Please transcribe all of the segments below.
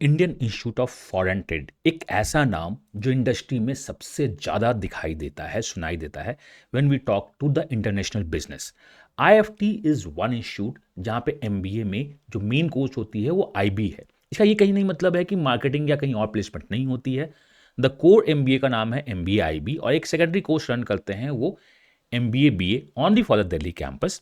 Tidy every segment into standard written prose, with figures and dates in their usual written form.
Indian institute of foreign trade एक ऐसा नाम जो इंडस्ट्री में सबसे ज़्यादा दिखाई देता है, सुनाई देता है when we talk to the international business. IFT is one institute जहाँ पे एमबीए में जो मेन कोर्स होती है वो आईबी है। इसका ये कहीं नहीं मतलब है कि मार्केटिंग या कहीं और प्लेसमेंट नहीं होती है। द कोर एमबीए का नाम है एमबीए आईबी और एक सेकेंडरी कोर्स रन करते हैं वो MBA BA only for the Delhi campus.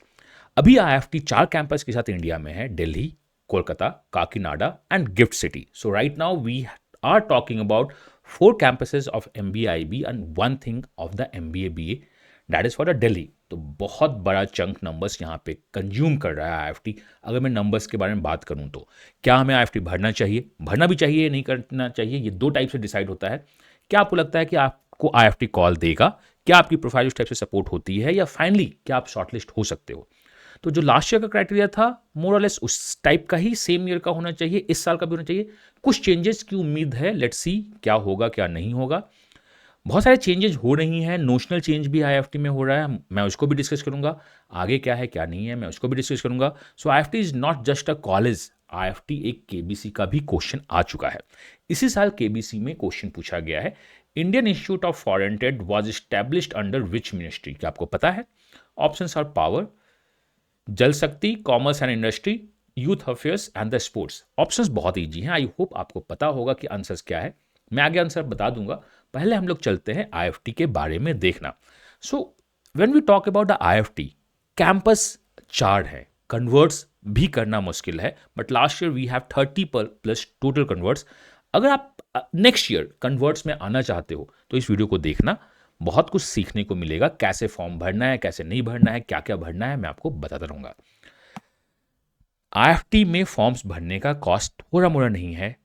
अभी आईएफटी 4 कैंपस के साथ इंडिया में है, Delhi, Kolkata, Kakinada, and Gift City. So right now we are talking about 4 campuses of MBA IB and one thing of the MBA BA that is for the Delhi. तो बहुत बड़ा chunk numbers यहाँ पे consume कर रहा है IFT. अगर मैं नंबर्स के बारे में बात करूँ तो क्या हमें आईएफटी भरना चाहिए, भरना भी चाहिए, नहीं करना चाहिए, ये 2 टाइप से डिसाइड होता है। क्या आपको लगता है कि आपको आईएफटी कॉल देगा, क्या आपकी प्रोफाइल उस टाइप से सपोर्ट होती है, या फाइनली क्या आप शॉर्टलिस्ट हो सकते हो। तो जो लास्ट ईयर का क्राइटेरिया था मोर और लेस उस टाइप का ही सेम ईयर का होना चाहिए, इस साल का भी होना चाहिए। कुछ चेंजेस की उम्मीद है, लेट्स सी क्या होगा क्या नहीं होगा। बहुत सारे चेंजेस हो रही हैं, नोशनल चेंज भी आईएफटी में हो रहा है, मैं उसको भी डिस्कस करूंगा। आगे क्या है क्या नहीं है मैं उसको भी डिस्कस करूंगा। So IFT is not just a college, IFT एक केबीसी का भी क्वेश्चन आ चुका है। इसी साल केबीसी में क्वेश्चन पूछा गया है, Indian institute of foreign trade was established under which ministry. क्या आपको पता है? ऑप्शंस आर पावर, जल शक्ति, commerce and industry, youth affairs and the sports. Options बहुत ईजी हैं, आई होप आपको पता होगा कि आंसर्स क्या है। मैं आगे आंसर बता दूंगा, पहले हम लोग चलते हैं आईएफटी के बारे में देखना। So when we talk about the IFT, campus 4 है, कन्वर्ट्स भी करना मुश्किल है, but last year we have 30 plus total converts. अगर आप नेक्स्ट ईयर कन्वर्ट्स में आना चाहते हो तो इस वीडियो को देखना, बहुत कुछ सीखने को मिलेगा। कैसे फॉर्म भरना है, कैसे नहीं भरना है, क्या क्या भरना है, मैं आपको बताता रहूंगा। आईएफटी में फॉर्म्स भरने का कॉस्ट थोड़ा मोड़ा नहीं है।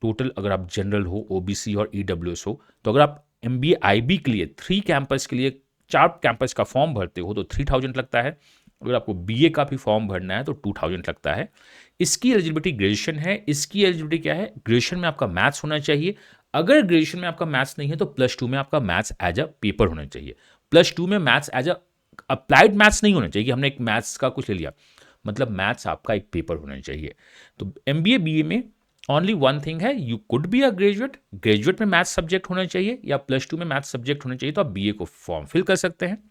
टोटल अगर आप जनरल हो, ओबीसी और ईडब्ल्यूएस हो, तो अगर आप एमबीए आईबी के लिए 3 कैंपस के लिए 4 कैंपस का फॉर्म भरते हो तो 3000 लगता है। अगर आपको बीए का भी फॉर्म भरना है तो 2000 लगता है। इसकी एलिजिबिलिटी ग्रेजुएशन है। इसकी एलिजिबिलिटी क्या है? ग्रेजुएशन में आपका मैथ्स होना चाहिए। अगर ग्रेजुएशन में आपका मैथ्स नहीं है तो +2 में आपका मैथ्स एज अ पेपर होना चाहिए। +2 में maths as a applied maths नहीं होना चाहिए कि हमने एक मैथ्स का कुछ ले लिया, मतलब मैथ्स आपका एक पेपर होना चाहिए। तो एमबीए बीए में ओनली वन थिंग है, you could be a graduate, graduate में मैथ्स सब्जेक्ट होना चाहिए या +2 में मैथ्स सब्जेक्ट होना चाहिए, तो आप बीए को फॉर्म फिल कर सकते हैं।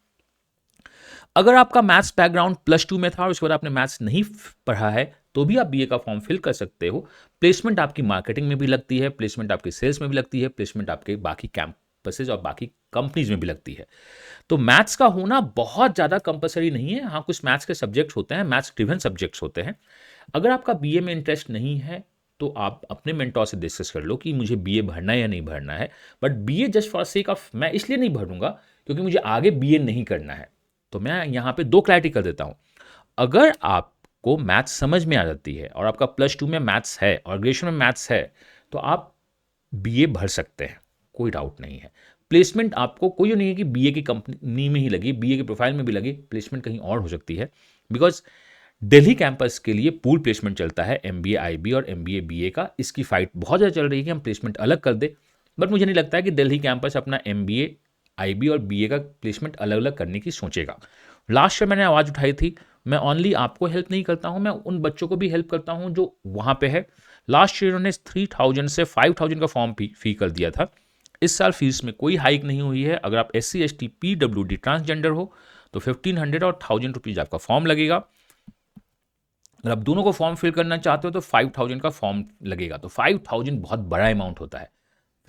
अगर आपका मैथ्स बैकग्राउंड +2 में था और उसके बाद आपने मैथ्स नहीं पढ़ा है तो भी आप बीए का फॉर्म फिल कर सकते हो। प्लेसमेंट आपकी मार्केटिंग में भी लगती है, प्लेसमेंट आपकी सेल्स में भी लगती है, प्लेसमेंट आपके बाकी कैंपसेज और बाकी कंपनीज में भी लगती है। तो मैथ्स का होना बहुत ज़्यादा कंपलसरी नहीं है। हाँ, कुछ मैथ्स के सब्जेक्ट्स होते हैं, मैथ्स ड्रिवन सब्जेक्ट्स होते हैं। अगर आपका बीए में इंटरेस्ट नहीं है तो आप अपने मेंटोर से डिस्कस कर लो कि मुझे बीए भरना है या नहीं भरना है। But BA just for sake of, मैं इसलिए नहीं भरूंगा क्योंकि मुझे आगे बीए नहीं करना है। तो मैं यहाँ पे 2 क्लैरिटी कर देता हूँ। अगर आपको मैथ्स समझ में आ जाती है और आपका +2 में मैथ्स है और ग्रेजुएशन में मैथ्स है तो आप बीए भर सकते हैं, कोई डाउट नहीं है। प्लेसमेंट आपको कोई नहीं है कि बीए की कंपनी में ही लगी, बीए की प्रोफाइल में भी लगी, प्लेसमेंट कहीं और हो सकती है। बिकॉज दिल्ली कैंपस के लिए पूल प्लेसमेंट चलता है एमबीए आईबी और एमबीए बीए का। इसकी फाइट बहुत ज़्यादा चल रही है कि हम प्लेसमेंट अलग कर दे, बट मुझे नहीं लगता है कि दिल्ली कैंपस अपना एमबीए आईबी और बीए का प्लेसमेंट अलग अलग करने की सोचेगा। लास्ट ईयर मैंने आवाज़ उठाई थी, मैं ओनली आपको हेल्प नहीं करता हूँ, मैं उन बच्चों को भी हेल्प करता हूँ जो वहाँ पे है। लास्ट ईयर उन्होंने 3000 से 5000 का फॉर्म फी कर दिया था। इस साल फीस में कोई हाइक नहीं हुई है। अगर आप SC ST PWD ट्रांसजेंडर हो तो 1500 और 1000 रुपीज़ आपका फॉर्म लगेगा। अगर आप दोनों को फॉर्म फिल करना चाहते हो तो 5000 का फॉर्म लगेगा। तो 5000 बहुत बड़ा अमाउंट होता है।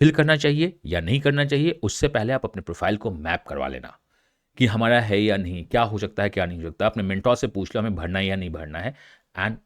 फिल करना चाहिए या नहीं करना चाहिए, उससे पहले आप अपने प्रोफाइल को मैप करवा लेना कि हमारा है या नहीं, क्या हो सकता है क्या नहीं हो सकता। अपने मेंटोर से पूछ लो हमें भरना है या नहीं भरना है, एंड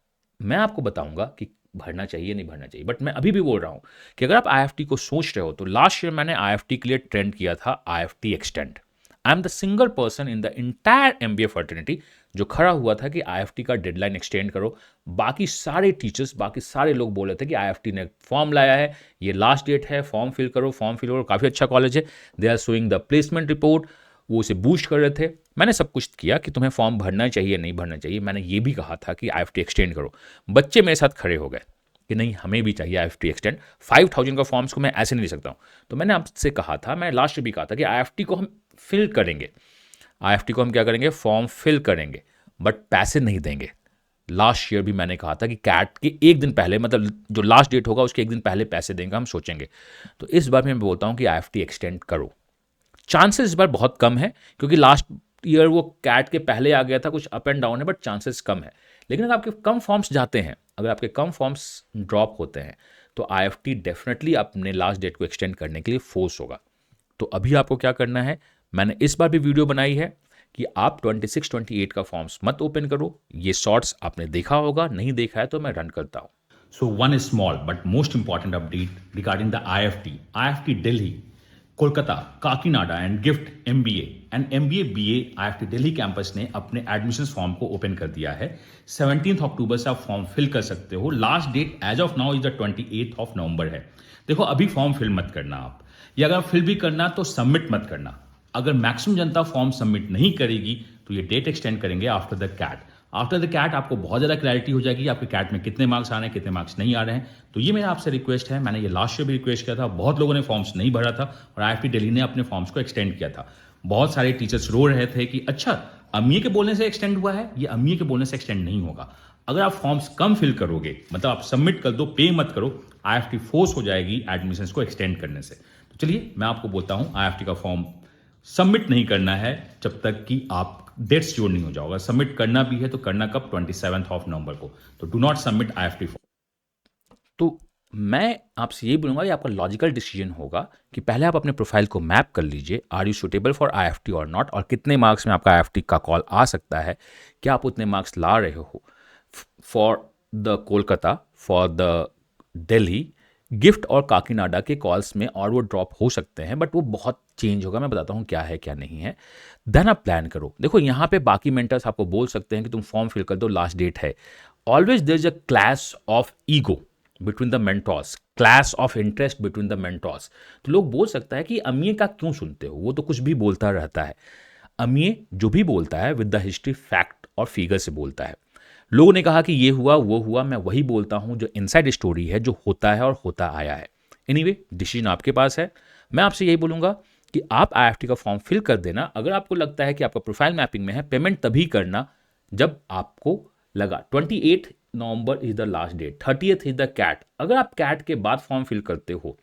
मैं आपको बताऊंगा कि भरना चाहिए नहीं भरना चाहिए। बट मैं अभी भी बोल रहा हूँ कि अगर आप आईएफटी को सोच रहे हो तो लास्ट ईयर मैंने आईएफटी के लिए ट्रेंड किया था IFT extend. I am the single person in the entire MBA fraternity जो खड़ा हुआ था कि आईएफटी का डेडलाइन एक्सटेंड करो। बाकी सारे टीचर्स, बाकी सारे लोग बोल रहे थे कि आईएफटी ने फॉर्म लाया है, ये लास्ट डेट है, फॉर्म फिल करो, फॉर्म फिल करो, काफ़ी अच्छा कॉलेज है, they are showing the placement report, वो उसे बूस्ट कर रहे थे। मैंने सब कुछ किया कि तुम्हें फॉर्म भरना चाहिए नहीं भरना चाहिए। मैंने ये भी कहा था कि आईएफटी एक्सटेंड करो। बच्चे मेरे साथ खड़े हो गए कि नहीं हमें भी चाहिए आईएफटी एक्सटेंड, 5000 का फॉर्म्स को मैं ऐसे नहीं ले सकता हूँ। तो मैंने आपसे कहा था, मैं लास्ट भी कहा था कि आईएफटी को हम फिल करेंगे, आईएफटी को हम क्या करेंगे, फॉर्म फिल करेंगे, बट पैसे नहीं देंगे। लास्ट ईयर भी मैंने कहा था कि कैट के एक दिन पहले, मतलब जो लास्ट डेट होगा उसके एक दिन पहले पैसे देंगे, हम सोचेंगे। तो इस बार मैं बोलता हूँ कि IFT एक्सटेंड करो। चांसेस इस बार बहुत कम है क्योंकि लास्ट ईयर वो कैट के पहले आ गया था, कुछ अप एंड डाउन है, बट चांसेस कम है। लेकिन अगर आपके कम फॉर्म्स जाते हैं, अगर आपके कम फॉर्म्स ड्रॉप होते हैं, तो IFT डेफिनेटली अपने लास्ट डेट को एक्सटेंड करने के लिए फोर्स होगा। तो अभी आपको क्या करना है, मैंने इस बार भी वीडियो बनाई है कि आप 26 28 का फॉर्म्स मत ओपन करो। ये शॉर्ट्स आपने देखा होगा, नहीं देखा है तो मैं रन करता हूँ। So one small but most important update regarding the IFT Delhi, Kolkata, Kakinada and GIFT MBA and MBA BA IFT Delhi campus ने अपने एडमिशंस फॉर्म को ओपन कर दिया है। 17 अक्टूबर से आप फॉर्म फिल कर सकते हो। Last date as of now is the 28 November है। देखो अभी फॉर्म फिल मत करना आप, या अगर फिल भी करना तो सबमिट मत करना। अगर मैक्सिमम जनता फॉर्म सबमिट नहीं करेगी तो ये डेट एक्सटेंड करेंगे after the CAT. After the CAT आपको बहुत ज़्यादा क्लैरिटी हो जाएगी आपके कैट में कितने मार्क्स आ रहे हैं, कितने मार्क्स नहीं आ रहे हैं। तो ये मेरा आपसे रिक्वेस्ट है, मैंने ये लास्ट ईयर भी रिक्वेस्ट किया था, बहुत लोगों ने फॉर्म्स नहीं भरा था और IFT दिल्ली ने अपने फॉर्म्स को एक्सटेंड किया था। बहुत सारे टीचर्स रो रहे थे कि अच्छा अमीए के बोलने से एक्सटेंड हुआ है, ये अमीए के बोलने से एक्सटेंड नहीं होगा। अगर आप फॉर्म्स कम फिल करोगे, मतलब आप सबमिट कर दो, पे मत करो, IFT फोर्स हो जाएगी एडमिशंस को एक्सटेंड करने से। तो चलिए मैं आपको बोलता हूँ, IFT का फॉर्म सबमिट नहीं करना है जब तक कि आप डेट श्योर नहीं हो जाओगा। सबमिट करना भी है तो करना कब, 27 नवंबर को। तो do not submit IFT form. तो मैं आपसे यही बोलूँगा कि आपका लॉजिकल डिसीजन होगा कि पहले आप अपने प्रोफाइल को मैप कर लीजिए, are you suitable for IFT और नॉट, और कितने मार्क्स में आपका IFT का कॉल आ सकता है, क्या आप उतने मार्क्स ला रहे हो for the Kolkata, for the Delhi, gift और काकीनाडा के कॉल्स में, और वो ड्रॉप हो सकते हैं बट वो बहुत चेंज होगा, मैं बताता हूँ क्या है क्या नहीं है। देन आप प्लान करो। देखो यहाँ पे बाकी मेंटर्स आपको बोल सकते हैं कि तुम फॉर्म फिल कर दो, लास्ट डेट है। Always there is a clash of ego between the mentors, clash of interest between the mentors. तो लोग बोल सकता है कि अमीय का क्यों सुनते हो, वो तो कुछ भी बोलता रहता है। अमीय जो भी बोलता है विद द हिस्ट्री, फैक्ट और फिगर से बोलता है। लोगों ने कहा कि ये हुआ वो हुआ, मैं वही बोलता हूँ जो इनसाइड स्टोरी है, जो होता है और होता आया है। एनीवे डिसीजन आपके पास है। मैं आपसे यही बोलूँगा कि आप IFT का फॉर्म फिल कर देना। अगर आपको लगता है कि आपका प्रोफाइल मैपिंग में है, पेमेंट तभी करना जब आपको लगा 28 November is the last date, 30th is the CAT. अगर आप कैट के बाद फॉर्म फिल करते हो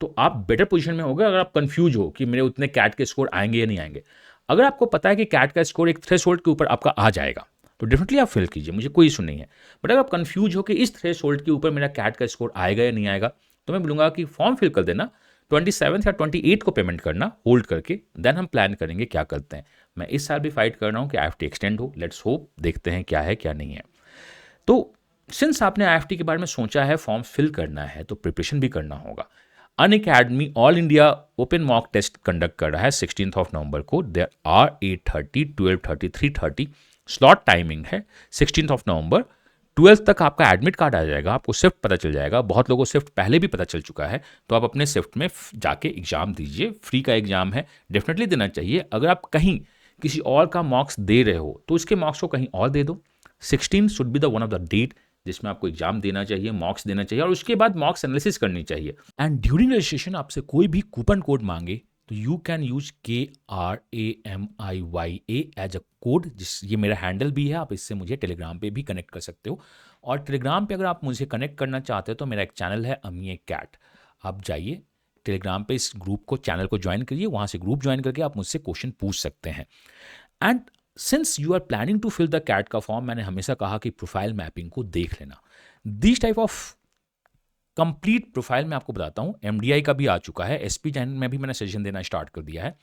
तो आप बेटर पोजीशन में होगे। अगर आप कंफ्यूज हो कि मेरे उतने कैट के स्कोर आएंगे या नहीं आएंगे, अगर आपको पता है कि कैट का स्कोर एक थ्रेशोल्ड के ऊपर आपका आ जाएगा तो डेफिनेटली आप फिल कीजिए, मुझे कोई इशू नहीं है। बट अगर आप कंफ्यूज हो कि इस थ्रेशोल्ड के ऊपर मेरा कैट का स्कोर आएगा या नहीं आएगा, तो मैं बोलूँगा कि फॉर्म फिल कर देना, 27 या 28 को पेमेंट करना होल्ड करके, देन हम प्लान करेंगे क्या करते हैं। मैं इस साल भी फाइट कर रहा हूँ कि IFT एक्सटेंड हो, लेट्स होप, देखते हैं क्या है क्या नहीं है। तो सिंस आपने IFT के बारे में सोचा है, फॉर्म फिल करना है, तो प्रिपरेशन भी करना होगा। Unacademy all India open mock test conduct कर रहा है 16 नवंबर को। देयर आर 8:30, 12:30, 3:30 स्लॉट टाइमिंग है। 16 नवंबर 12 तक आपका एडमिट कार्ड आ जाएगा, आपको शिफ्ट पता चल जाएगा। बहुत लोगों को शिफ्ट पहले भी पता चल चुका है, तो आप अपने शिफ्ट में जाके एग्जाम दीजिए। फ्री का एग्जाम है, डेफिनेटली देना चाहिए। अगर आप कहीं किसी और का मार्क्स दे रहे हो तो उसके मार्क्स को कहीं और दे दो। 16 should be the one of the date जिसमें आपको एग्जाम देना चाहिए, मार्क्स देना चाहिए और उसके बाद मार्क्स एनालिसिस करनी चाहिए। एंड ड्यूरिंग रजिस्ट्रेशन आपसे कोई भी कूपन कोड मांगे तो you can use KRAMIYA as a code. ये मेरा हैंडल भी है, आप इससे मुझे टेलीग्राम पे भी कनेक्ट कर सकते हो। और टेलीग्राम पे अगर आप मुझे कनेक्ट करना चाहते हो तो मेरा एक चैनल है अमीय कैट, आप जाइए टेलीग्राम पे, इस ग्रुप को, चैनल को ज्वाइन करिए, वहाँ से ग्रुप ज्वाइन करके आप मुझसे क्वेश्चन पूछ सकते हैं। And since you are planning to fill the CAT का फॉर्म, मैंने हमेशा कहा कि प्रोफाइल मैपिंग को देख लेना। This type of complete profile मैं आपको बताता हूँ, MDI का भी आ चुका है, SP चैनल में भी मैंने सेशन देना स्टार्ट कर दिया है।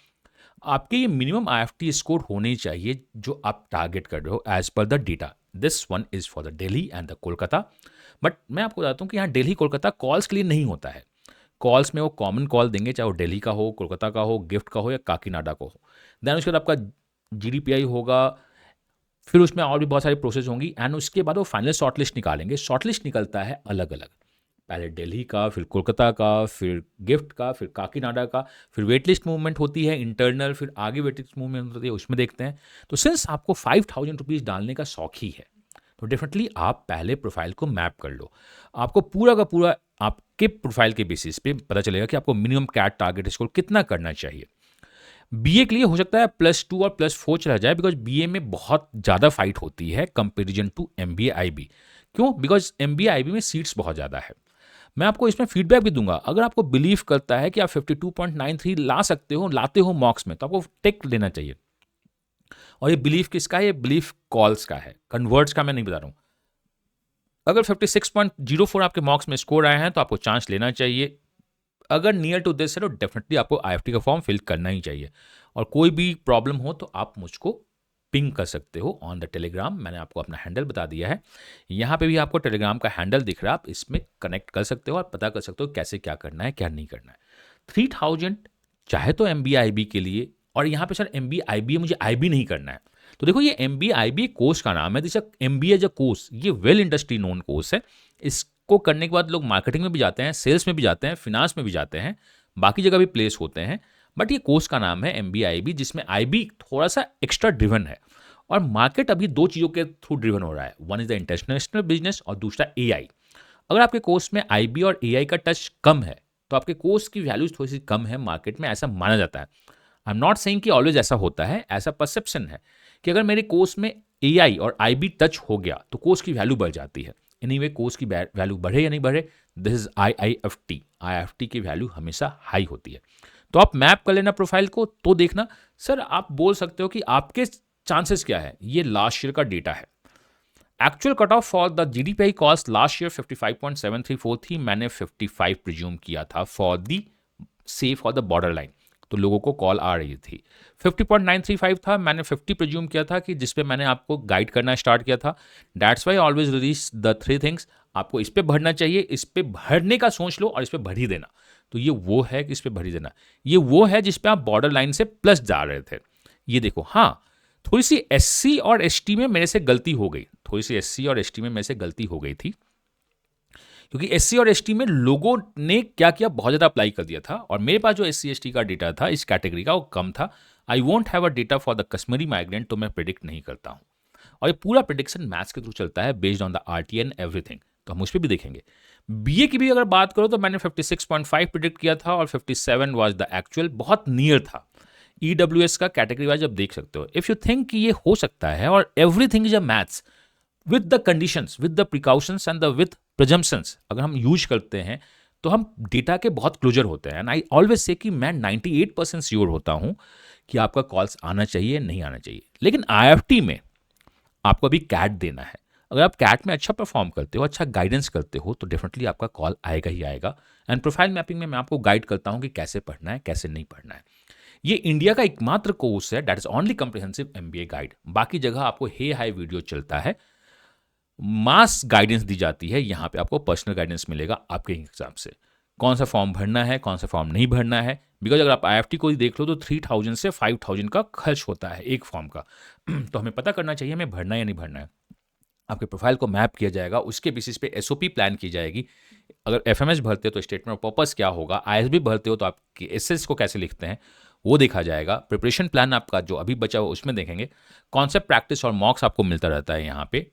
आपके ये मिनिमम IFT स्कोर होने चाहिए जो आप टारगेट कर रहे हो as per the data. This one is for the Delhi and the Kolkata. But मैं आपको बताता हूँ कि यहाँ दिल्ली कोलकाता कॉल्स के लिए नहीं होता है। कॉल्स में वो कॉमन कॉल देंगे, चाहे वो दिल्ली का हो, कोलकाता का हो, गिफ्ट का हो या काकीनाडा का हो। देन उसके बाद आपका GDPI होगा, फिर उसमें और भी बहुत सारी प्रोसेस होंगी एंड उसके बाद वो फाइनल शॉर्टलिस्ट निकालेंगे। शॉर्टलिस्ट निकलता है अलग अलग, पहले दिल्ली का, फिर कोलकाता का, फिर गिफ्ट का, फिर काकीनाडा का, फिर वेटलिस्ट मूवमेंट होती है इंटरनल, फिर आगे वेटलिस्ट मूवमेंट होती है, उसमें देखते हैं। तो सिंस आपको 5,000 रुपीज़ डालने का शौक ही है तो डेफिनेटली आप पहले प्रोफाइल को मैप कर लो। आपको पूरा का पूरा आपके प्रोफाइल के बेसिस पे पता चलेगा कि आपको मिनिमम कैट टारगेट स्कोर कितना करना चाहिए। बीए के लिए हो सकता है +2 और +4 चला जाए, बिकॉज बीए में बहुत ज़्यादा फाइट होती है कंपेरिजन टू एमबीए आईबी। क्यों? बिकॉज एमबीए आईबी में सीट्स बहुत ज़्यादा है। मैं आपको इसमें फीडबैक भी दूंगा। अगर आपको बिलीव करता है कि आप 52.93 ला सकते हो, लाते हो मॉक्स में, तो आपको टेक लेना चाहिए। और ये बिलीफ किसका है? ये बिलीफ कॉल्स का है, कन्वर्ट्स का मैं नहीं बता रहा हूँ। अगर 56.04 आपके मॉक्स में स्कोर आए हैं तो आपको चांस लेना चाहिए। अगर नियर टू दिस है तो डेफिनेटली आपको आईएफटी का फॉर्म फिल करना ही चाहिए। और कोई भी प्रॉब्लम हो तो आप मुझको पिंग कर सकते हो ऑन द टेलीग्राम। मैंने आपको अपना हैंडल बता दिया है, यहाँ पे भी आपको टेलीग्राम का हैंडल दिख रहा है, आप इसमें कनेक्ट कर सकते हो और पता कर सकते हो कैसे क्या करना है क्या नहीं करना है। 3000 चाहे तो एम बी के लिए, और यहाँ पे सर एम बी मुझे IB नहीं करना है। तो देखो, ये एम बी कोर्स का नाम है, this M B as a course, ये वेल इंडस्ट्री नोन कोर्स है। इसको करने के बाद लोग मार्केटिंग में भी जाते हैं, सेल्स में भी जाते हैं, फिनांस में भी जाते हैं, बाकी जगह भी प्लेस होते हैं। बट ये कोर्स का नाम है एम बी जिसमें IB थोड़ा सा एक्स्ट्रा ड्रिवन है। और मार्केट अभी दो चीज़ों के थ्रू ड्रिवन हो रहा है, one is the international business और दूसरा AI। अगर आपके कोर्स में IB और AI का टच कम है तो आपके कोर्स की वैल्यूज थोड़ी सी कम है मार्केट में, ऐसा माना जाता है। आई एम नॉट सेइंग कि ऑलवेज ऐसा होता है, ऐसा परसेप्शन है कि अगर मेरे कोर्स में AI और IB टच हो गया तो कोर्स की वैल्यू बढ़ जाती है। एनीवे कोर्स की वैल्यू बढ़े या नहीं बढ़े, दिस इज IIFT की वैल्यू हमेशा हाई होती है। तो आप मैप कर लेना प्रोफाइल को, तो देखना सर आप बोल सकते हो कि आपके चांसेस क्या है। ये लास्ट ईयर का डेटा है। Actual cut off for the GDPI cost last year 55.734 थी, मैंने 55 प्रिज्यूम किया था for the safe for the border line, तो लोगों को कॉल आ रही थी। 50.935 था, मैंने 50 प्रिज्यूम किया था कि जिस पे मैंने आपको गाइड करना स्टार्ट किया था। That's why always release the 3 things. आपको इस पे भरना चाहिए, इस पे भरने का सोच लो और इस पे भर ही देना। तो ये वो है कि इस पे भर ही देना, ये वो है जिस पे आप बॉर्डर लाइन से प्लस जा रहे थे। ये देखो, हाँ थोड़ी सी SC और ST में मेरे से गलती हो गई, थोड़ी सी SC और ST में मेरे से गलती हो गई थी, क्योंकि SC और ST में लोगों ने क्या किया, बहुत ज़्यादा अप्लाई कर दिया था और मेरे पास जो SC ST का डेटा था इस कैटेगरी का वो कम था। I won't have a data for the Kashmiri migrant, तो मैं प्रिडिक्ट नहीं करता हूँ। और ये पूरा प्रिडिक्शन मैथ्स के थ्रू चलता है, based on the RTA and everything, तो हम उस पर भी देखेंगे। BA की भी अगर बात करो तो मैंने 56.5 प्रिडिक्ट किया था और 57 वाज द एक्चुअल, बहुत नियर था। EWS का कैटेगरी वाइज आप देख सकते हो। इफ यू थिंक कि ये हो सकता है, और everything is a maths with the conditions, with the precautions and the with presumptions, अगर हम यूज करते हैं तो हम डेटा के बहुत क्लोजर होते हैं। एंड आई ऑलवेज से कि मैं 98% श्योर होता हूं कि आपका कॉल्स आना चाहिए, नहीं आना चाहिए। लेकिन IFT में आपको अभी कैट देना है। अगर आप कैट में अच्छा परफॉर्म करते हो, अच्छा गाइडेंस करते हो, तो डेफिनेटली आपका कॉल आएगा ही आएगा। एंड प्रोफाइल मैपिंग में मैं आपको गाइड करता हूं कि कैसे पढ़ना है, कैसे नहीं पढ़ना है। ये इंडिया का एकमात्र कोर्स है that is only comprehensive MBA guide. बाकी जगह आपको हे हाई वीडियो चलता है, मास गाइडेंस दी जाती है, यहाँ पे आपको पर्सनल गाइडेंस मिलेगा आपके हिसाब से, कौन सा फॉर्म भरना है, कौन सा फॉर्म नहीं भरना है। बिकॉज अगर आप IFT को ही देख लो तो 3000 से 5000 का खर्च होता है एक फॉर्म का। तो हमें पता करना चाहिए हमें भरना है या नहीं भरना है। आपके प्रोफाइल को मैप किया जाएगा, उसके बेसिस पे SOP प्लान की जाएगी। अगर FMS भरते हो तो स्टेटमेंट ऑफ पर्पस क्या होगा, ISB भरते हो तो आपके SS को कैसे लिखते हैं वो देखा जाएगा। प्रिपरेशन प्लान आपका जो अभी बचा हुआ उसमें देखेंगे। कॉन्सेप्ट प्रैक्टिस और मॉक्स आपको मिलता रहता है यहाँ पे,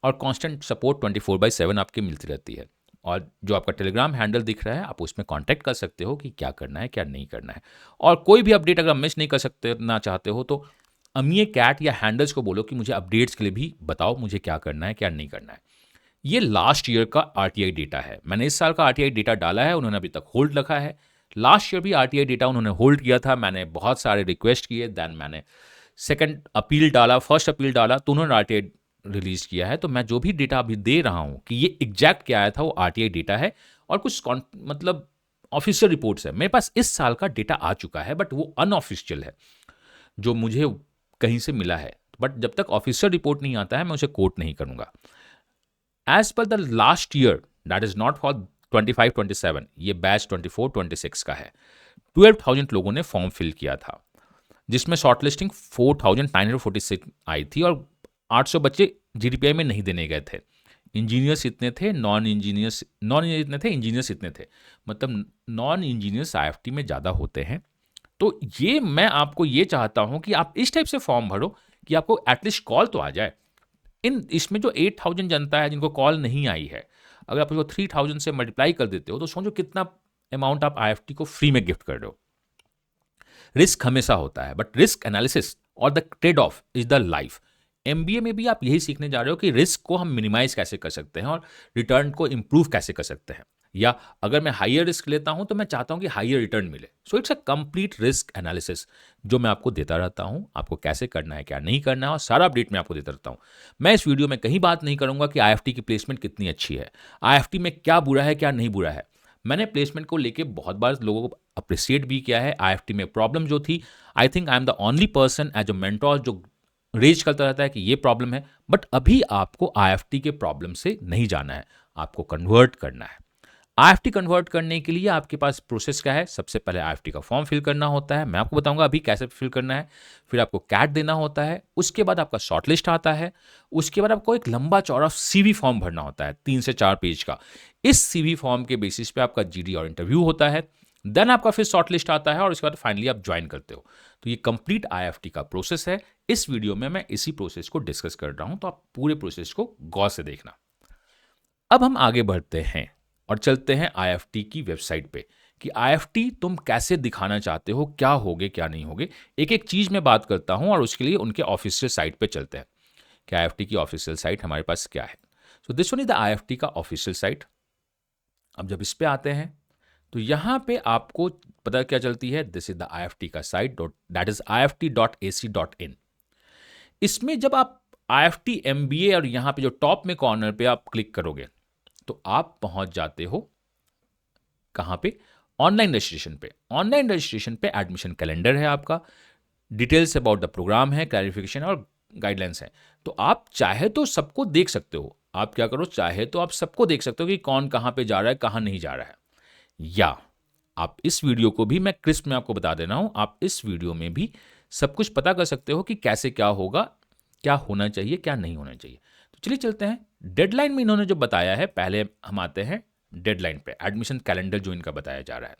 और कांस्टेंट सपोर्ट 24/7 आपकी मिलती रहती है। और जो आपका टेलीग्राम हैंडल दिख रहा है, आप उसमें कांटेक्ट कर सकते हो कि क्या करना है क्या नहीं करना है। और कोई भी अपडेट अगर मिस नहीं कर सकते ना चाहते हो तो अमीय कैट या हैंडल्स को बोलो कि मुझे अपडेट्स के लिए भी बताओ, मुझे क्या करना है क्या नहीं करना है। ये लास्ट ईयर का RTI डेटा है, मैंने इस साल का RTI डेटा डाला है, उन्होंने अभी तक होल्ड रखा है। लास्ट ईयर भी RTI डेटा उन्होंने होल्ड किया था, मैंने बहुत सारे रिक्वेस्ट किए, देन मैंने सेकंड अपील डाला, फर्स्ट अपील डाला, तो उन्होंने RTI रिलीज किया है। तो मैं जो भी डेटा अभी दे रहा हूँ कि ये एग्जैक्ट क्या आया था वो RTI डेटा है, और कुछ मतलब ऑफिशियल रिपोर्ट्स है। मेरे पास इस साल का डेटा आ चुका है, बट वो अनऑफिशियल है जो मुझे कहीं से मिला है। बट जब तक ऑफिशियल रिपोर्ट नहीं आता है मैं उसे कोट नहीं करूंगा। As per the last year, that is not for 25-27, ये बैच 24-26 का है। 12,000 लोगों ने फॉर्म फिल किया था, जिसमें शॉर्टलिस्टिंग 4,946 आई थी, और 800 बच्चे GDPI में नहीं देने गए थे। इंजीनियर्स इतने थे, नॉन इंजीनियर्स इतने थे, इंजीनियर्स इतने थे, मतलब नॉन इंजीनियर्स IFT में ज़्यादा होते हैं। तो ये मैं आपको ये चाहता हूँ कि आप इस टाइप से फॉर्म भरो कि आपको एटलीस्ट कॉल तो आ जाए। इसमें जो 8,000 जनता है जिनको कॉल नहीं आई है, अगर आप उसको 3,000 से मल्टीप्लाई कर देते हो तो सोचो कितना अमाउंट आप IFT को फ्री में गिफ्ट कर रहे हो। रिस्क हमेशा होता है, बट रिस्क एनालिसिस और the trade off is the life. MBA में भी आप यही सीखने जा रहे हो कि रिस्क को हम मिनिमाइज कैसे कर सकते हैं और रिटर्न को इंप्रूव कैसे कर सकते हैं, या अगर मैं हायर रिस्क लेता हूं तो मैं चाहता हूं कि हायर रिटर्न मिले। So it's a complete risk analysis जो मैं आपको देता रहता हूं, आपको कैसे करना है क्या नहीं करना है, और सारा अपडेट मैं आपको देता रहता हूं। मैं इस वीडियो में कहीं बात नहीं करूंगा कि आईएफटी की प्लेसमेंट कितनी अच्छी है, आईएफटी में क्या बुरा है क्या नहीं बुरा है। मैंने प्लेसमेंट को लेके बहुत बार लोगों को अप्रिशिएट भी किया है। आईएफटी में प्रॉब्लम जो थी, I think I am the only person as a mentor जो रेज करता रहता है कि ये प्रॉब्लम है, बट अभी आपको आईएफटी के प्रॉब्लम से नहीं जाना है, आपको कन्वर्ट करना है। आईएफटी कन्वर्ट करने के लिए आपके पास प्रोसेस क्या है? सबसे पहले आईएफटी का फॉर्म फिल करना होता है, मैं आपको बताऊंगा अभी कैसे फिल करना है। फिर आपको कैट देना होता है, उसके बाद आपका शॉर्टलिस्ट आता है, उसके बाद आपको एक लंबा चौड़ा सीवी फॉर्म भरना होता है 3 से 4 पेज का। इस सीवी फॉर्म के बेसिस पे आपका जीडी और इंटरव्यू होता है, देन आपका फिर शॉर्टलिस्ट आता है और उसके बाद फाइनली आप ज्वाइन करते हो। तो ये कंप्लीट आईएफटी का प्रोसेस है। इस वीडियो में मैं इसी प्रोसेस को डिस्कस कर रहा हूं, तो आप पूरे प्रोसेस को गौर से देखना। अब हम आगे बढ़ते हैं और चलते हैं आईएफटी की वेबसाइट पे कि आईएफटी तुम कैसे दिखाना चाहते हो, क्या होगे क्या नहीं होगे। एक एक चीज मैं बात करता हूं और उसके लिए उनके ऑफिशियल साइट पे चलते हैं कि आईएफटी की ऑफिशियल साइट हमारे पास क्या है। So this one is the IFT का ऑफिशियल साइट। अब जब इस पे आते हैं तो यहां पे आपको पता क्या चलती है, दिस इज द आईएफटी का साइट, दैट इज IFT.AC.in। इसमें जब आप आईएफटी एमबीए और यहां पे जो टॉप में कॉर्नर पे आप क्लिक करोगे तो आप पहुंच जाते हो कहां पे? ऑनलाइन रजिस्ट्रेशन पे। ऑनलाइन रजिस्ट्रेशन पे एडमिशन कैलेंडर है आपका, डिटेल्स अबाउट द प्रोग्राम है, क्लैरिफिकेशन और गाइडलाइंस है। तो आप चाहे तो सबको देख सकते हो। आप क्या करो, चाहे तो आप सबको देख सकते हो कि कौन कहां पे जा रहा है कहां नहीं जा रहा है, या आप इस वीडियो को भी मैं क्रिस्प में आपको बता दे रहा हूं, आप इस वीडियो में भी सब कुछ पता कर सकते हो कि कैसे क्या होगा, क्या होना चाहिए क्या नहीं होना चाहिए। तो चलिए चलते हैं। डेडलाइन में इन्होंने जो बताया है, पहले हम आते हैं डेडलाइन पे। एडमिशन कैलेंडर जो इनका बताया जा रहा है,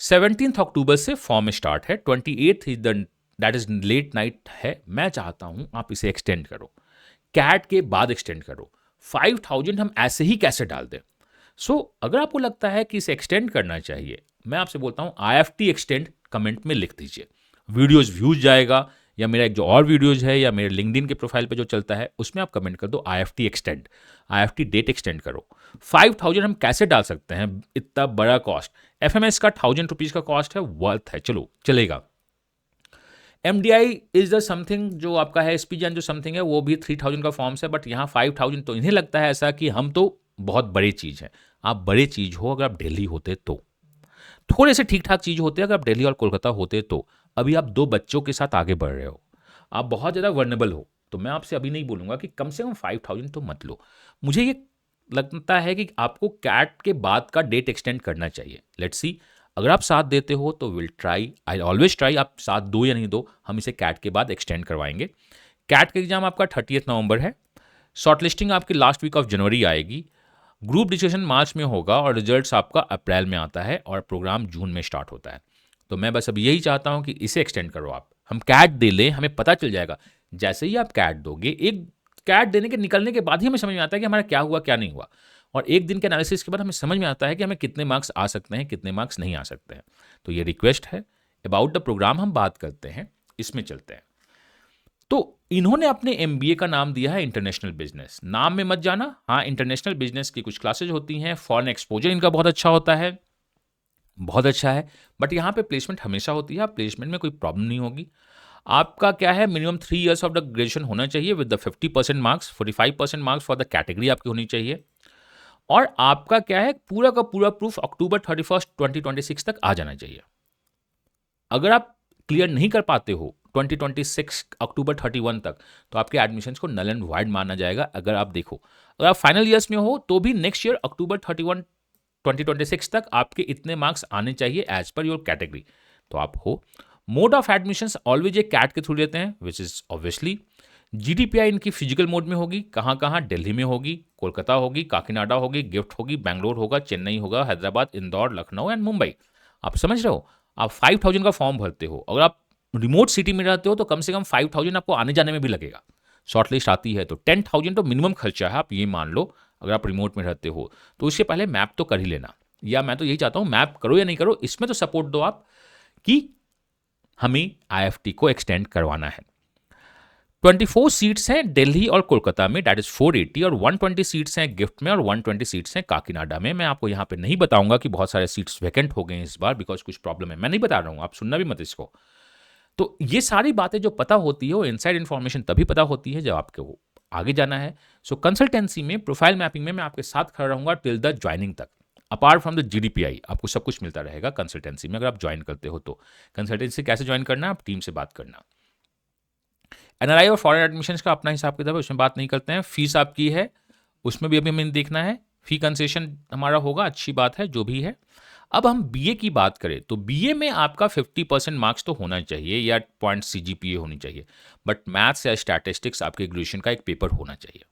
17 अक्टूबर से फॉर्म स्टार्ट है, 28 is the that is late night है। मैं चाहता हूं आप इसे एक्सटेंड करो, कैट के बाद एक्सटेंड करो। 5000 हम ऐसे ही कैसे डाल दें? अगर आपको लगता है कि इसे एक्सटेंड करना चाहिए, मैं आपसे बोलता हूं आईएफटी एक्सटेंड कमेंट में लिख दीजिए। वीडियोज व्यूज जाएगा, या मेरा एक जो और वीडियोज है या मेरे लिंक्डइन के प्रोफाइल पे जो चलता है उसमें आप कमेंट कर दो IFT extend, IFT date extend करो। 5000 हम कैसे डाल सकते हैं? इतना बड़ा कॉस्ट, एफएमएस का 1000 रुपीज का कॉस्ट है, वर्थ है, चलो चलेगा। एमडीआई इज द समथिंग जो आपका है, एसपीजीएन जो समथिंग है वो भी 3000 का फॉर्म्स है, बट यहाँ 5000। तो इन्हें लगता है ऐसा कि हम तो बहुत बड़ी चीज है। आप बड़े चीज हो अगर आप दिल्ली होते तो, थोड़े से ठीक ठाक चीज होते अगर आप दिल्ली और कोलकाता होते तो। अभी आप 2 बच्चों के साथ आगे बढ़ रहे हो, आप बहुत ज्यादा वर्नेबल हो, तो मैं आपसे अभी नहीं बोलूंगा कि कम से कम 5000 तो मत लो। मुझे ये लगता है कि आपको कैट के बाद का डेट एक्सटेंड करना चाहिए। लेट्स सी, अगर आप साथ देते हो तो will try, I always try. आप साथ दो या नहीं दो, हम इसे कैट के बाद एक्सटेंड करवाएंगे। कैट का एग्जाम आपका 30 नवंबर है, शॉर्टलिस्टिंग आपकी लास्ट वीक ऑफ जनवरी आएगी, ग्रुप डिस्कशन मार्च में होगा और रिजल्ट्स आपका अप्रैल में आता है और प्रोग्राम जून में स्टार्ट होता है। तो मैं बस अब यही चाहता हूं कि इसे एक्सटेंड करो आप, हम कैट दे लें, हमें पता चल जाएगा। जैसे ही आप कैट दोगे, एक कैट देने के निकलने के बाद ही हमें समझ में आता है कि हमारा क्या हुआ क्या नहीं हुआ, और एक दिन के एनालिसिस के बाद हमें समझ में आता है कि हमें कितने मार्क्स आ सकते हैं कितने मार्क्स नहीं आ सकते हैं। तो ये रिक्वेस्ट है। अबाउट द प्रोग्राम हम बात करते हैं, इसमें चलते हैं। तो इन्होंने अपने एमबीए का नाम दिया है इंटरनेशनल बिजनेस। नाम में मत जाना, हाँ इंटरनेशनल बिजनेस की कुछ क्लासेज होती हैं, फॉरेन एक्सपोजर इनका बहुत अच्छा होता है, बहुत अच्छा है, बट यहाँ पे प्लेसमेंट हमेशा होती है। प्लेसमेंट में कोई प्रॉब्लम नहीं होगी। आपका क्या है, minimum 3 years of the graduation होना चाहिए with the 50% marks, 45% marks for the category आपकी होनी चाहिए, और आपका क्या है, पूरा का पूरा प्रूफ अक्टूबर 31, 2026 तक आ जाना चाहिए। अगर आप क्लियर नहीं कर पाते हो 2026 अक्टूबर 31 तक, तो आपके एडमिशन्स को नल एंड वाइड माना जाएगा। अगर आप देखो, अगर आप फाइनल ईयर्स में हो तो भी नेक्स्ट ईयर अक्टूबर 31, 2026 तक आपके इतने मार्क्स आने चाहिए एज पर योर कैटेगरी, तो आप हो। मोड ऑफ एडमिशंस ऑलवेज ये कैट के थ्रू लेते हैं, विच इज ऑब्वियसली। जीडीपीआई इनकी फिजिकल मोड में होगी, कहाँ कहाँ, दिल्ली में होगी, कोलकाता होगी, काकीनाडा होगी, गिफ्ट होगी, बैंगलोर होगा, चेन्नई होगा, हैदराबाद, इंदौर, लखनऊ एंड मुंबई। आप समझ रहे हो? आप 5000 का फॉर्म भरते हो, अगर आप रिमोट सिटी में रहते हो तो कम से कम 5000 आपको आने जाने में भी लगेगा। शॉर्टलिस्ट आती है तो 10,000 तो मिनिमम खर्चा है, आप ये मान लो। अगर आप रिमोट में रहते हो तो उससे पहले मैप तो कर ही लेना, या मैं तो यही चाहता हूँ मैप करो या नहीं करो, इसमें तो सपोर्ट दो आप कि हमें IFT को एक्सटेंड करवाना है। 24 सीट्स हैं दिल्ली और कोलकाता में, दैट इज 480, और 120 सीट्स हैं गिफ्ट में और 120 सीट्स हैं काकीनाडा में। मैं आपको यहाँ पे नहीं बताऊंगा कि बहुत सारे सीट्स वैकेंट हो गए हैं इस बार, बिकॉज कुछ प्रॉब्लम है, मैं नहीं बता रहा हूँ, आप सुनना भी मत इसको। तो ये सारी बातें जो पता होती है वो इनसाइड इन्फॉर्मेशन तभी पता होती है जब आपको आगे जाना है। सो कंसल्टेंसी में, प्रोफाइल मैपिंग में मैं आपके साथ खड़ा रहूंगा टिल द ज्वाइनिंग तक। अपार्ट फ्रॉम द GDPI आपको सब कुछ मिलता रहेगा कंसल्टेंसी में अगर आप ज्वाइन करते हो तो। कंसल्टेंसी कैसे ज्वाइन करना है, आप टीम से बात करना। NRI और फॉरेन एडमिशन्स का अपना हिसाब किताब है, उसमें बात नहीं करते हैं। फीस आपकी है, उसमें भी अभी हमें देखना है। फी कंसेशन हमारा होगा, अच्छी बात है जो भी है। अब हम BA की बात करें तो BA में आपका 50% मार्क्स तो होना चाहिए या पॉइंट CGPA होनी चाहिए, बट मैथ्स या स्टैटिस्टिक्स आपके ग्रेजुएशन का एक पेपर होना चाहिए।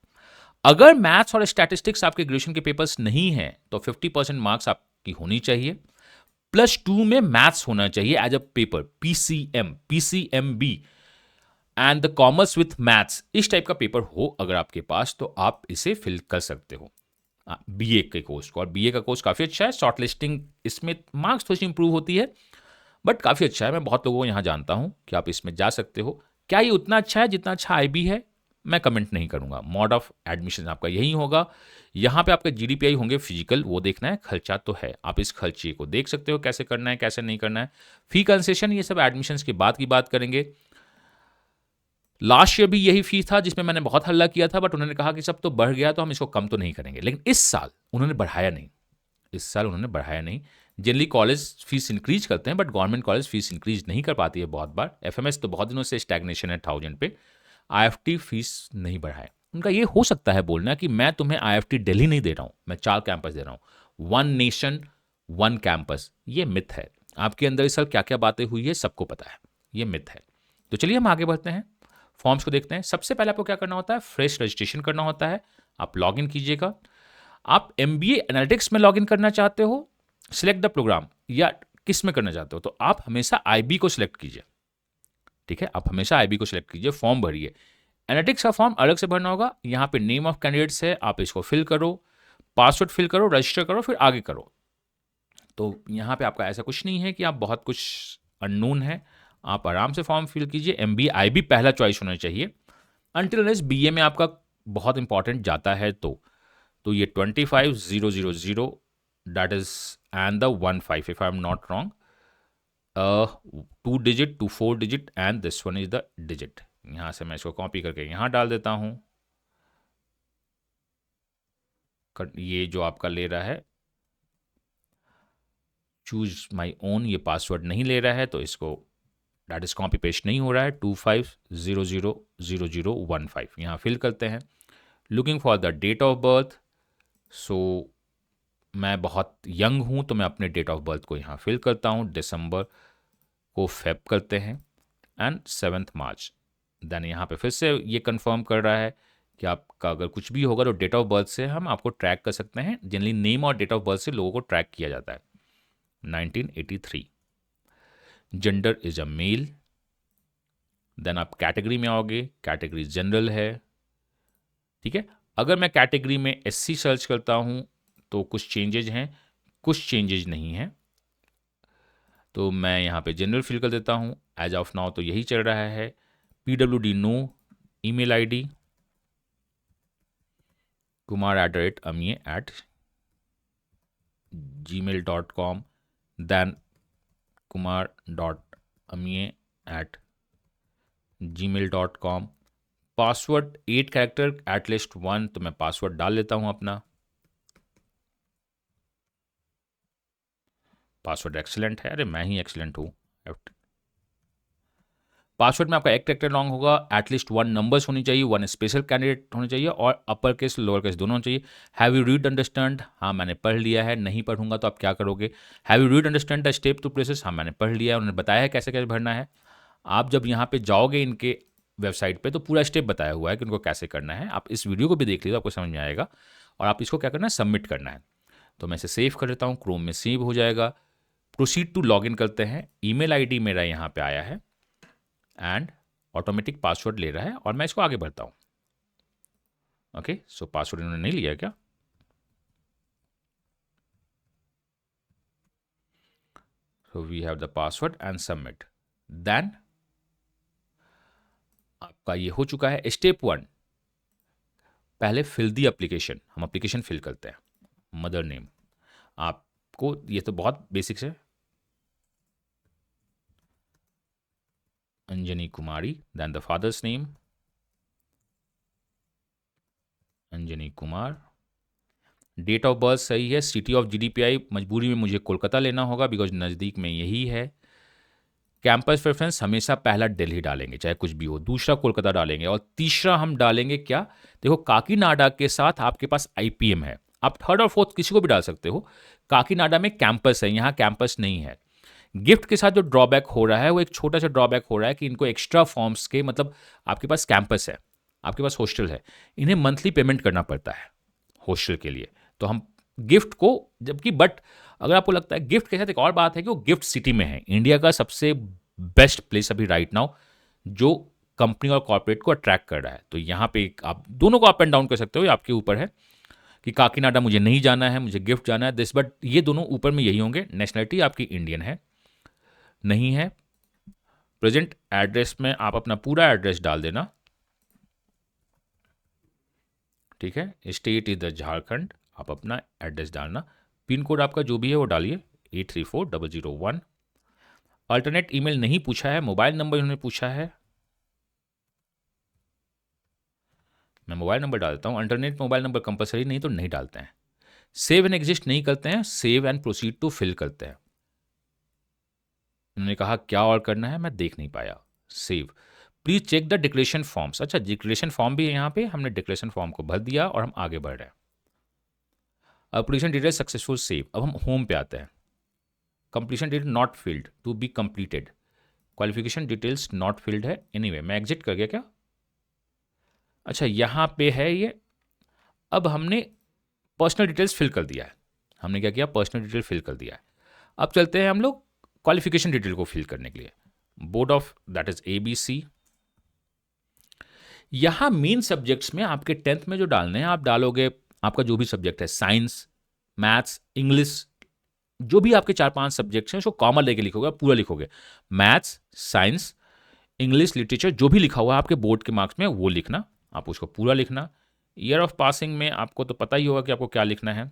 अगर मैथ्स और स्टैटिस्टिक्स आपके ग्रेजुएशन के पेपर्स नहीं हैं तो 50% मार्क्स आपकी होनी चाहिए। +2 में मैथ्स होना चाहिए as a paper, PCMB and the commerce with maths, इस टाइप का पेपर हो अगर आपके पास तो आप इसे फिल कर सकते हो BA के कोर्स को। और BA का कोर्स काफ़ी अच्छा है, शॉर्ट लिस्टिंग इसमें मार्क्स थोड़ी सी इंप्रूव होती है, बट काफ़ी अच्छा है। मैं बहुत लोगों को यहाँ जानता हूँ कि आप इसमें जा सकते हो। क्या ये उतना अच्छा है जितना अच्छा IB है? मैं कमेंट नहीं करूँगा। मोड ऑफ एडमिशन आपका यही होगा। यहाँ पे आपके GDPI होंगे फिजिकल, वो देखना है। खर्चा तो है, आप इस खर्चे को देख सकते हो कैसे करना है कैसे नहीं करना है। फी कंसेशन ये सब एडमिशन्स के बाद की बात करेंगे। लास्ट ईयर भी यही फीस था जिसमें मैंने बहुत हल्ला किया था, बट उन्होंने कहा कि सब तो बढ़ गया तो हम इसको कम तो नहीं करेंगे। लेकिन इस साल उन्होंने बढ़ाया नहीं, इस साल उन्होंने बढ़ाया नहीं। जनरली कॉलेज फीस इंक्रीज करते हैं, but government college fees increase नहीं कर पाती है बहुत बार। FMS तो बहुत दिनों से स्टैग्नेशन है 1000 पे। IFT फीस नहीं बढ़ाए। उनका ये हो सकता है बोलना कि मैं तुम्हें IFT दिल्ली नहीं दे रहा हूँ, मैं 4 कैंपस दे रहा हूँ, 1 नेशन 1 कैंपस। ये मिथ है। आपके अंदर इस साल क्या क्या बातें हुई है सबको पता है, ये मिथ है। तो चलिए हम आगे बढ़ते हैं, फॉर्म्स को देखते हैं। सबसे पहले आपको क्या करना होता है, फ्रेश रजिस्ट्रेशन करना होता है। आप लॉग इन कीजिएगा। आप MBA एनालिटिक्स में लॉग इन करना चाहते हो, सिलेक्ट द प्रोग्राम, या किस में करना चाहते हो तो आप हमेशा IB को सिलेक्ट कीजिए। ठीक है, आप हमेशा IB को सिलेक्ट कीजिए, फॉर्म भरिए। एनालिटिक्स का फॉर्म अलग से भरना होगा। यहाँ पे नेम ऑफ कैंडिडेट्स है, आप इसको फिल करो, पासवर्ड फिल करो, रजिस्टर करो, फिर आगे करो। तो यहाँ पे आपका ऐसा कुछ नहीं है कि आप बहुत कुछ अननोन है, आप आराम से फॉर्म फिल कीजिए। MBA IB पहला चॉइस होना चाहिए। अनटिल अनलेस BA में आपका बहुत इंपॉर्टेंट जाता है तो ये 25000 that is and the 15 if I am not wrong, 2 digit 2 4 digit and this one is the digit. यहाँ से मैं इसको कॉपी करके यहाँ डाल देता हूँ। ये जो आपका ले रहा है चूज माई ओन, ये पासवर्ड नहीं ले रहा है तो इसको दैट इज कॉपी पेस्ट नहीं हो रहा है। 25000015 यहाँ फिल करते हैं। Looking for the date of birth, so मैं बहुत यंग हूँ तो मैं अपने डेट ऑफ बर्थ को यहाँ फिल करता हूँ। दिसंबर को फेब करते हैं एंड 7 मार्च। देन यहाँ पे फिर से ये कंफर्म कर रहा है कि आपका अगर कुछ भी होगा तो डेट ऑफ बर्थ से हम आपको ट्रैक कर सकते हैं। जनरली नेम और डेट ऑफ बर्थ से लोगों को ट्रैक किया जाता है। 1983। Gender is a male. Then आप कैटेगरी में आओगे, कैटेगरी जनरल है। ठीक है, अगर मैं कैटेगरी में SC सर्च करता हूँ तो कुछ चेंजेज हैं, कुछ चेंजेज नहीं हैं, तो मैं यहाँ पे जनरल फिल कर देता हूँ। एज ऑफ नाउ तो यही चल रहा है। PWD no. Email ID kumar@amiye@gmail.com, then kumar.amiye@gmail.com। Password 8 character at least 1, तो मैं पासवर्ड डाल लेता हूँ अपना। पासवर्ड एक्सीलेंट है, अरे मैं ही एक्सीलेंट हूँ। पासवर्ड में आपका एक कैरेक्टर लॉन्ग होगा, एटलीस्ट 1 नंबर्स होनी चाहिए, 1 स्पेशल कैंडिडेट होने चाहिए और अपर केस लोअर केस दोनों होने चाहिए। हैव यू रीड अंडरस्टैंड, हाँ मैंने पढ़ लिया है। नहीं पढ़ूंगा तो आप क्या करोगे, have you read understand the step to process, हाँ मैंने पढ़ लिया है, उन्होंने बताया है कैसे कैसे भरना है। आप जब यहाँ पे जाओगे इनके वेबसाइट पे तो पूरा स्टेप बताया हुआ है कि उनको कैसे करना है। आप इस वीडियो को भी देख लीजिए, आपको समझ में आएगा। और आप इसको क्या करना है, सबमिट करना है। तो मैं इसे सेव कर देता हूँ, क्रोम में सेव हो जाएगा। प्रोसीड टू लॉगिन करते हैं। ईमेल ID मेरा यहाँ पे आया है एंड ऑटोमेटिक पासवर्ड ले रहा है और मैं इसको आगे बढ़ता हूँ। ओके, सो पासवर्ड इन्होंने नहीं लिया क्या? So we have the password and submit. Then आपका ये हो चुका है। स्टेप 1, पहले फिल दी एप्लीकेशन, हम एप्लीकेशन फिल करते हैं। मदर नेम आपको, ये तो बहुत बेसिक्स है, Anjani Kumari. Then the father's name, Anjani Kumar. Date of birth सही है। सिटी ऑफ GDPI मजबूरी में मुझे कोलकाता लेना होगा बिकॉज नज़दीक में यही है। कैंपस प्रेफरेंस हमेशा पहला दिल्ली डालेंगे चाहे कुछ भी हो, दूसरा कोलकाता डालेंगे, और तीसरा हम डालेंगे क्या, देखो काकीनाडा के साथ आपके पास IPM है, आप थर्ड और फोर्थ किसी को भी डाल सकते हो। काकीनाडा में कैंपस है, यहाँ कैंपस नहीं है। गिफ्ट के साथ जो ड्रॉबैक हो रहा है वो एक छोटा सा ड्रॉबैक हो रहा है कि इनको एक्स्ट्रा फॉर्म्स के, मतलब आपके पास कैंपस है, आपके पास हॉस्टल है, इन्हें मंथली पेमेंट करना पड़ता है हॉस्टल के लिए। तो हम गिफ्ट को, जबकि बट अगर आपको लगता है गिफ्ट के साथ, एक और बात है कि वो गिफ्ट सिटी में है, इंडिया का सबसे बेस्ट प्लेस अभी राइट नाउ जो कंपनी और कॉर्पोरेट को अट्रैक्ट कर रहा है। तो यहाँ पे आप दोनों को अप एंड डाउन कर सकते हो, ये आपके ऊपर है कि काकीनाडा मुझे नहीं जाना है, मुझे गिफ्ट जाना है दिस, बट ये दोनों ऊपर में यही होंगे। नेशनलिटी आपकी इंडियन है नहीं है। प्रेजेंट एड्रेस में आप अपना पूरा एड्रेस डाल देना, ठीक है। स्टेट इज द झारखंड, आप अपना एड्रेस डालना। पिन कोड आपका जो भी है वो डालिए 834001। अल्टरनेट ईमेल नहीं पूछा है, मोबाइल नंबर इन्होंने पूछा है, मैं मोबाइल नंबर डाल देता हूँ। अल्टरनेट मोबाइल नंबर कंपलसरी नहीं तो नहीं डालते हैं। सेव एंड एग्जिस्ट नहीं करते हैं, save and proceed to fill करते हैं। उन्होंने कहा क्या और करना है, मैं देख नहीं पाया। Save, please check the declaration forms. अच्छा, डिक्लेरेशन फॉर्म भी है यहाँ पे, हमने डिक्लेरेशन फॉर्म को भर दिया और हम आगे बढ़ रहे हैं। Application detail successful save. अब हम होम पे आते हैं। Completion detail not filled, to be completed. Qualification details not filled है। एनीवे मैं एग्जिट कर गया क्या? अच्छा यहाँ पे है ये। अब हमने पर्सनल डिटेल्स फिल कर दिया है। हमने क्या किया, पर्सनल डिटेल फिल कर दिया है। अब चलते हैं हम लोग क्वालिफिकेशन डिटेल को फिल करने के लिए। Board of that is ABC। यहां मेन सब्जेक्ट्स में आपके 10th में जो डालने हैं आप डालोगे, आपका जो भी सब्जेक्ट है, साइंस, मैथ्स, इंग्लिश, जो भी आपके 4-5 सब्जेक्ट्स हैं उसको कॉमन लेके लिखोगे, पूरा लिखोगे। मैथ्स, साइंस, इंग्लिश, लिटरेचर, जो भी लिखा हुआ है आपके बोर्ड के मार्क्स में वो लिखना, आप उसको पूरा लिखना। ईयर ऑफ पासिंग में आपको तो पता ही होगा कि आपको क्या लिखना है।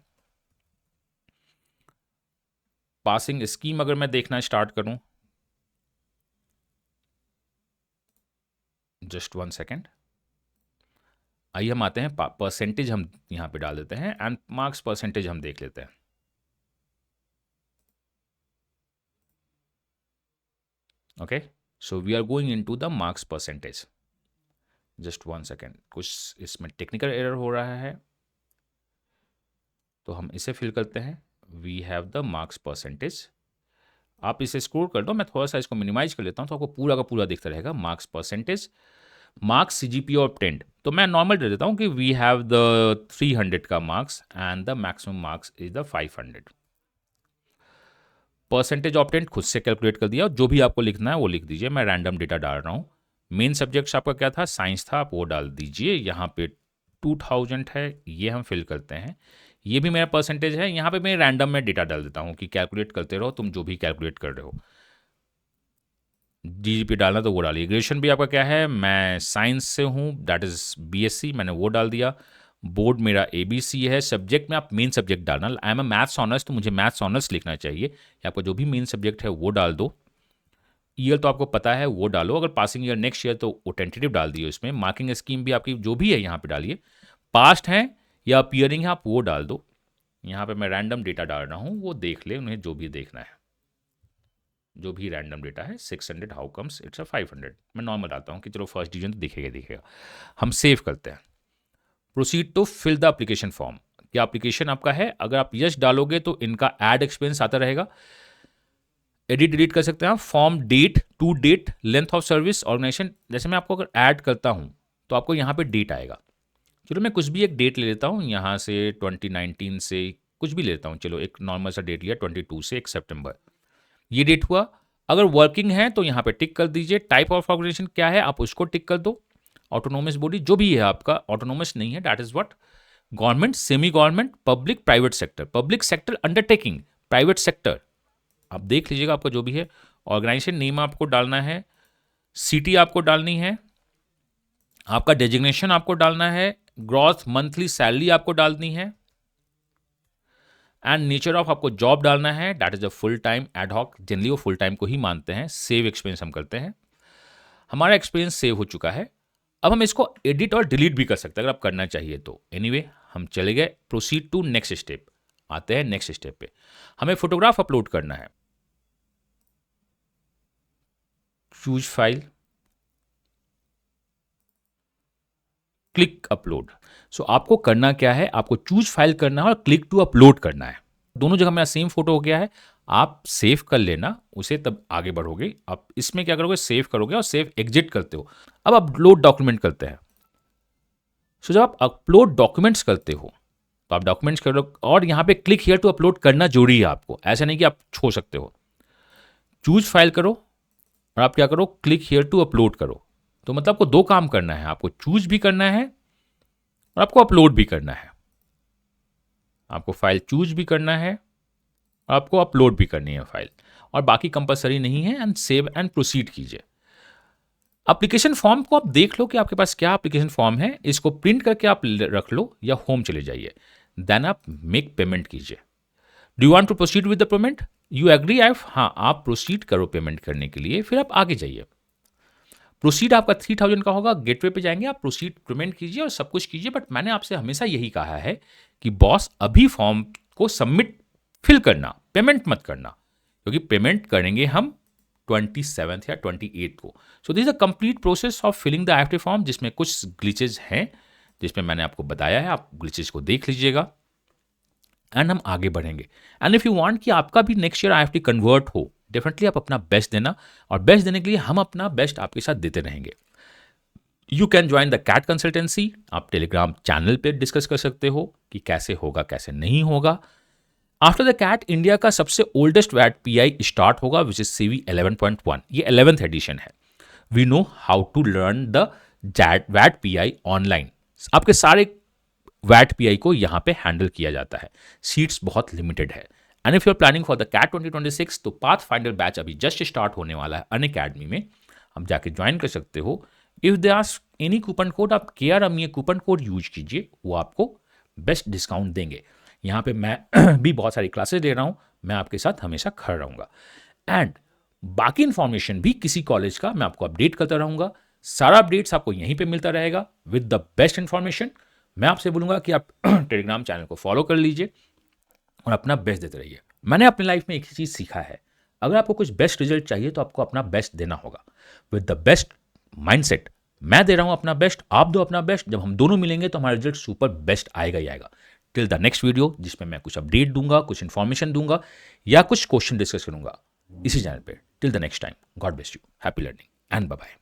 पासिंग स्कीम अगर मैं देखना स्टार्ट करूं, जस्ट 1 सेकेंड, आइए हम आते हैं परसेंटेज, हम यहां पे डाल देते हैं एंड मार्क्स परसेंटेज हम देख लेते हैं। Okay, so we are going into the marks percentage. Just 1 second, कुछ इसमें टेक्निकल एरर हो रहा है तो हम इसे फिल करते हैं। We have the marks percentage. आप इसे स्क्रॉल कर दो, मैं थोड़ा सा इसको मिनिमाइज कर लेता हूं तो आपको पूरा का पूरा दिखता रहेगा। Marks percentage, marks CGPA of 10, तो मैं नॉर्मल दे देता हूं कि वी हैव द 300 का marks and the maximum marks is the 500। Percentage of 10 खुद से कैलकुलेट कर दिया, और जो भी आपको लिखना है वो लिख दीजिए। मैं रैंडम डेटा डाल रहा हूँ। मेन सब्जेक्ट्स आपका क्या था, साइंस था, आप वो डाल दीजिए। यहाँ पे 2000 है, ये हम फिल करते हैं। ये भी मेरा परसेंटेज है। यहाँ पे मैं रैंडम में डेटा डाल देता हूँ कि कैलकुलेट करते रहो, तुम जो भी कैलकुलेट कर रहे हो। GGP डालना तो वो डालिए। ग्रेजुएशन भी आपका क्या है, मैं साइंस से हूँ, दैट इज़ BSc, मैंने वो डाल दिया। बोर्ड मेरा ABC है। सब्जेक्ट में आप मेन सब्जेक्ट डालना, I am a maths honours तो मुझे मैथ्स ऑनर्स लिखना चाहिए। या आपका जो भी मेन सब्जेक्ट है वो डाल दो। ईयर तो आपको पता है वो डालो, अगर पासिंग ईयर नेक्स्ट ईयर तो वो टेंटेटिव डाल दिए उसमें। मार्किंग स्कीम भी आपकी जो भी है यहाँ पे डालिए। पास्ट है या अपीयरिंग है आप वो डाल दो। यहाँ पे मैं रैंडम डेटा डाल रहा हूँ, वो देख ले उन्हें जो भी देखना है। जो भी रैंडम डेटा है 600, हाउ कम्स इट्स 500। मैं नॉर्मल डालता हूँ कि चलो फर्स्ट डिवीजन तो दिखेगा। हम सेव करते हैं। Proceed to fill the application form. क्या एप्लीकेशन आपका है, अगर आप यस डालोगे तो इनका ऐड एक्सपीरियंस आता रहेगा। एडिट डिलीट कर सकते हैं आप। Form date, to date, length of service, organisation. जैसे मैं आपको अगर ऐड करता हूँ तो आपको यहाँ पे डेट आएगा। चलो मैं कुछ भी एक डेट ले लेता हूँ यहाँ से, 2019 से कुछ भी लेता हूँ। चलो एक नॉर्मल सा डेट लिया 22 से 1 सितंबर, ये डेट हुआ। अगर वर्किंग है तो यहाँ पे टिक कर दीजिए। टाइप ऑफ ऑर्गेनाइजेशन क्या है आप उसको टिक कर दो। ऑटोनोमस बॉडी जो भी है आपका, ऑटोनोमस नहीं है, that is what government, semi government, public, private sector. Public sector undertaking, private sector आप देख लीजिएगा आपका जो भी है। ऑर्गेनाइजेशन नेम आपको डालना है, सिटी आपको डालनी है, आपका डेजिग्नेशन आपको डालना है, ग्रॉस मंथली सैलरी आपको डालनी है, एंड नेचर ऑफ आपको जॉब डालना है, that is a full time ad hoc, generally वो फुल टाइम को ही मानते हैं। सेव एक्सपीरियंस हम करते हैं, हमारा एक्सपीरियंस सेव हो चुका है। अब हम इसको एडिट और डिलीट भी कर सकते हैं अगर आप करना चाहिए तो। एनीवे हम चले गए, प्रोसीड टू नेक्स्ट स्टेप, आते हैं नेक्स्ट स्टेप पे। हमें फोटोग्राफ अपलोड करना है, चूज फाइल, क्लिक अपलोड। सो आपको करना क्या है, आपको चूज फाइल करना है और क्लिक टू अपलोड करना है। दोनों जगह मेरा सेम फोटो हो गया है, आप सेव कर लेना उसे, तब आगे बढ़ोगे। आप इसमें क्या करोगे, सेव करोगे और सेव एग्जिट करते हो। अब अपलोड डॉक्यूमेंट करते हैं। सो जब आप अपलोड डॉक्यूमेंट्स करते हो तो आप डॉक्यूमेंट्स करो और यहाँ पे क्लिक हियर टू अपलोड करना जरूरी है आपको, ऐसा नहीं कि आप छोड़ सकते हो। चूज फाइल करो और आप क्या करो, क्लिक हियर टू अपलोड करो। तो मतलब आपको दो काम करना है, आपको चूज भी करना है और आपको अपलोड भी करना है। आपको फाइल चूज भी करना है और आपको अपलोड भी करनी है फाइल, और बाकी कंपलसरी नहीं है। एंड सेव एंड प्रोसीड कीजिए। एप्लीकेशन फॉर्म को आप देख लो कि आपके पास क्या एप्लीकेशन फॉर्म है, इसको प्रिंट करके आप रख लो या होम चले जाइए। देन आप मेक पेमेंट कीजिए। Do you want to proceed with the payment, you agree I, हाँ आप प्रोसीड करो पेमेंट करने के लिए, फिर आप आगे जाइए। प्रोसीड आपका 3000 का होगा, गेटवे पे जाएंगे आप, प्रोसीड पेमेंट कीजिए और सब कुछ कीजिए। बट मैंने आपसे हमेशा यही कहा है कि बॉस अभी फॉर्म को सबमिट फिल करना, पेमेंट मत करना, क्योंकि पेमेंट करेंगे हम 27 या 28 को। So this is a complete process of filling the IFT form, जिसमें कुछ ग्लिचेज हैं जिसमें मैंने आपको बताया है, आप ग्लिचेज को देख लीजिएगा एंड हम आगे बढ़ेंगे। एंड इफ यू वांट कि आपका भी नेक्स्ट ईयर IFT कन्वर्ट हो, डेफिनेटली आप अपना बेस्ट देना, और बेस्ट देने के लिए हम अपना बेस्ट आपके साथ देते रहेंगे। You can join the CAT consultancy, आप टेलीग्राम चैनल पे डिस्कस कर सकते हो कि कैसे होगा कैसे नहीं होगा। आफ्टर द कैट इंडिया का सबसे ओल्डेस्ट वैट PI स्टार्ट होगा, विच इज CV 11.1, ये 11th एडिशन है। We know how to learn the वैट PI ऑनलाइन, आपके सारे वैट PI को यहाँ पे हैंडल किया जाता है। सीट्स बहुत लिमिटेड है। And if you are planning for the CAT 2026, तो पाथफाइंडर बैच अभी जस्ट स्टार्ट होने वाला है अनअकैडमी में, हम जाके ज्वाइन कर सकते हो। If they ask any coupon code, आप KRM ये कूपन कोड यूज कीजिए, वो आपको बेस्ट डिस्काउंट देंगे। यहाँ पे मैं भी बहुत सारी क्लासेस ले रहा हूँ, मैं आपके साथ हमेशा खड़ा रहूँगा। एंड बाकी इन्फॉर्मेशन भी किसी कॉलेज का मैं आपको अपडेट करता रहूँगा। सारा अपडेट्स आपको यहीं पे मिलता रहेगा विद द बेस्ट इन्फॉर्मेशन। मैं आपसे बोलूँगा कि आप टेलीग्राम चैनल को फॉलो कर लीजिए और अपना बेस्ट देते रहिए। मैंने अपनी लाइफ में एक ही चीज़ सीखा है, अगर आपको कुछ बेस्ट रिजल्ट चाहिए तो आपको अपना बेस्ट देना होगा विद द बेस्ट माइंडसेट। मैं दे रहा हूँ अपना बेस्ट, आप दो अपना बेस्ट, जब हम दोनों मिलेंगे तो हमारा रिजल्ट सुपर बेस्ट आएगा ही आएगा। टिल द नेक्स्ट वीडियो, जिसमें मैं कुछ अपडेट दूंगा, कुछ इन्फॉर्मेशन दूंगा या कुछ क्वेश्चन डिस्कस करूंगा इसी चैनल पे। Till the next time, God bless you, happy learning and bye bye.